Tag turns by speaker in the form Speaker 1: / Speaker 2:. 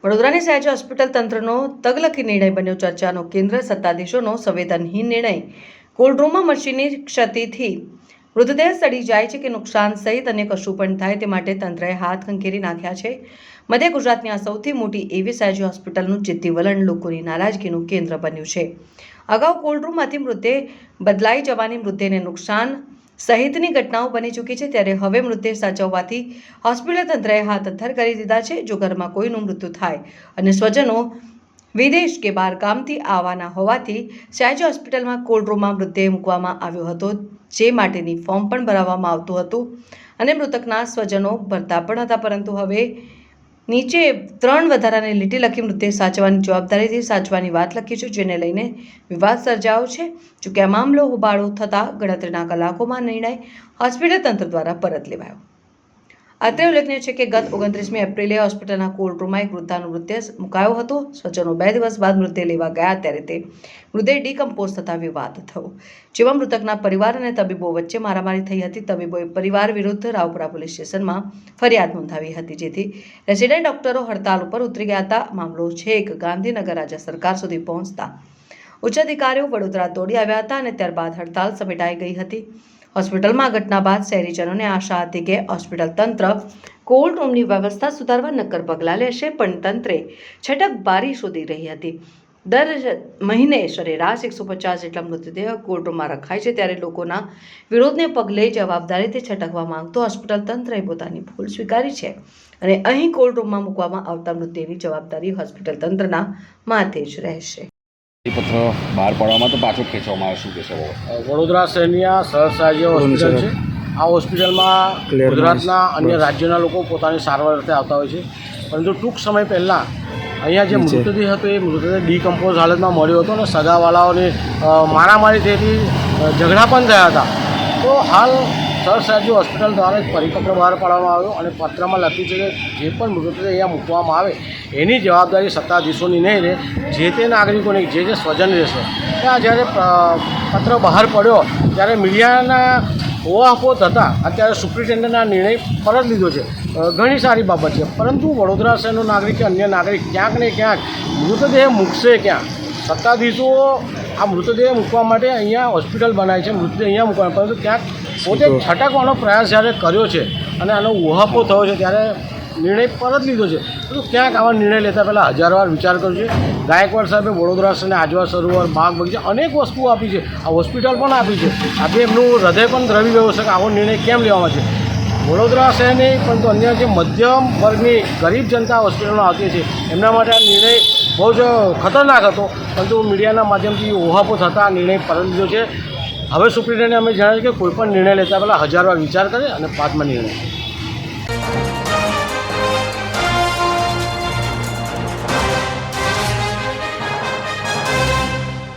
Speaker 1: વડોદરાની સયાજી હોસ્પિટલ તંત્રનો તગલકી નિર્ણય બન્યો ચર્ચાનો કેન્દ્ર. સત્તાધીશોનો સંવેદનહીન નિર્ણય. કોલ્ડરૂમમાં મશીનની ક્ષતિથી મૃતદેહ સડી જાય છે કે નુકસાન સહિત અન્ય કશું પણ થાય તે માટે તંત્રએ હાથ ખંખેરી નાખ્યા છે. મધ્ય ગુજરાતની આ સૌથી મોટી એવી સયાજી હોસ્પિટલનું જિદ્દી વલણ લોકોની નારાજગીનું કેન્દ્ર બન્યું છે. અગાઉ કોલ્ડરૂમમાંથી મૃતદેહ બદલાઈ જવાની, મૃતદેહને નુકસાન સહિતની ઘટનાઓ બની ચૂકી છે. ત્યારે હવે મૃતદેહ સાચવવાથી હોસ્પિટલ તંત્રએ હાથ હથ્થર કરી દીધા છે. જો ઘરમાં કોઈનું મૃત્યુ થાય અને સ્વજનો વિદેશ કે બહાર ગામથી આવવાના હોવાથી સયાજી હોસ્પિટલમાં કોલ્ડરૂમમાં મૃતદેહ મૂકવામાં આવ્યો હતો, જે માટેની ફોર્મ પણ ભરવામાં આવતું હતું અને મૃતકના સ્વજનો ભરતા પણ હતા. પરંતુ હવે નીચે 3 વધારાની લીટી લખી મૃતદેહ સાચવવાની જવાબદારીથી સાચવાની વાત લખી છે, જેને લઈને વિવાદ સર્જાયો છે. જોકે આ મામલો હોબાળો થતાં ગણતરીના કલાકોમાં નિર્ણય હોસ્પિટલ તંત્ર દ્વારા પરત લેવાયો. અત્રે ઉલ્લેખનીય છે કે ગત 29મી એપ્રિલે હોસ્પિટલના કોલ્ડરૂમમાં એક વૃદ્ધાનો મૃતદેહ મુકાયો હતો. સ્વજનો 2 દિવસ બાદ મૃતદેહ લેવા ગયા ત્યારે તે મૃતદેહ ડિકમ્પોઝ થતા વિવાદ થયો, જેમાં મૃતકના પરિવાર અને તબીબો વચ્ચે મારામારી થઈ હતી. તબીબોએ પરિવાર વિરુદ્ધ રાવપુરા પોલીસ સ્ટેશનમાં ફરિયાદ નોંધાવી હતી, જેથી રેસિડેન્ટ ડોક્ટરો હડતાલ ઉપર ઉતરી ગયા હતા. મામલો છેક ગાંધીનગર રાજ્ય સરકાર સુધી પહોંચતા ઉચ્ચ અધિકારીઓ વડોદરા દોડી આવ્યા હતા અને ત્યારબાદ હડતાલ સમેટાઈ ગઈ હતી. હોસ્પિટલમાં ઘટના બાદ શહેરીજનોને આશા હતી કે હોસ્પિટલ તંત્ર કોલ્ડ રૂમની વ્યવસ્થા સુધારવા નક્કર પગલાં લેશે, પણ તંત્રે છટકબારી શોધી રહી હતી. દર મહિને સરેરાશ 150 જેટલા મૃતદેહ કોલ્ડ રૂમમાં રખાય છે. ત્યારે લોકોના વિરોધને પગલે જવાબદારીથી છટકવા માંગતો હોસ્પિટલ તંત્રએ પોતાની ભૂલ સ્વીકારી છે અને અહીં કોલ્ડ રૂમમાં મૂકવામાં આવતા મૃતદેહની જવાબદારી હોસ્પિટલ તંત્રના માથે જ રહેશે.
Speaker 2: પત્ર બહાર પાડવામાં તો પાછો ખેંચવામાં આવે. શું કહેશો?
Speaker 3: વડોદરા શહેરની આ સયાજી હોસ્પિટલ છે. આ હોસ્પિટલમાં ગુજરાતના અન્ય રાજ્યોના લોકો પોતાની સારવાર અર્થે આવતા હોય છે, પરંતુ ટૂંક સમય પહેલાં અહીંયા જે મૃતદેહ હતો એ મૃતદેહ ડિકમ્પોઝ હાલતમાં મળ્યો હતો અને સગાવાલાઓની મારામારી થયેલી, ઝઘડા પણ થયા હતા. તો હાલ સયાજી હોસ્પિટલ દ્વારા એક પરિપત્ર બહાર પાડવામાં આવ્યો અને પત્રમાં લખ્યું છે કે જે પણ મૃતદેહ અહીંયા મૂકવામાં આવે એની જવાબદારી સત્તાધીશોની નહીં રહે, જે તે નાગરિકોની, જે સ્વજન રહેશે. ત્યાં જ્યારે પત્ર બહાર પડ્યો ત્યારે મીડિયાના ઓહાપોહ થતાં અત્યારે સુપ્રિન્ટેન્ડન્ટના નિર્ણય પરત લીધો છે. ઘણી સારી બાબત છે, પરંતુ વડોદરા શહેરનો નાગરિક કે અન્ય નાગરિક ક્યાંક ને ક્યાંક મૃતદેહ મૂકશે ક્યાં? સત્તાધીશો આ મૃતદેહ મૂકવા માટે અહીંયા હોસ્પિટલ બનાવી છે, મૃતદેહ અહીંયા મૂકવા, પરંતુ ક્યાંક પોતે છટકવાનો પ્રયાસ જ્યારે કર્યો છે અને આનો ઉહાપો થયો છે ત્યારે નિર્ણય પરત લીધો છે. તો ક્યાંક આવા નિર્ણય લેતા પહેલાં 1000 વાર વિચાર કરવો છે. ગાયકવાડ સાહેબે વડોદરા શહેરને આજવા સરોવર, બાગ બગીચા અનેક વસ્તુઓ આપી છે, આ હોસ્પિટલ પણ આપી છે. આજે એમનું હૃદય પણ દ્રવી ગયું છે કે આવો નિર્ણય કેમ લેવામાં છે. વડોદરા શહેરની પરંતુ અન્ય જે મધ્યમ વર્ગની ગરીબ જનતા હોસ્પિટલમાં આવતી છે એમના માટે આ નિર્ણય બહુ જ ખતરનાક હતો, પરંતુ મીડિયાના માધ્યમથી ઓહાપો થતાં આ નિર્ણય પરત લીધો છે. હવે સુપ્રિન્ટેન્ડન્ટે અમે જણાવ્યું કે કોઈપણ નિર્ણય લેતા પહેલાં 1000 વાર વિચાર કરે અને બાદમાં નિર્ણય.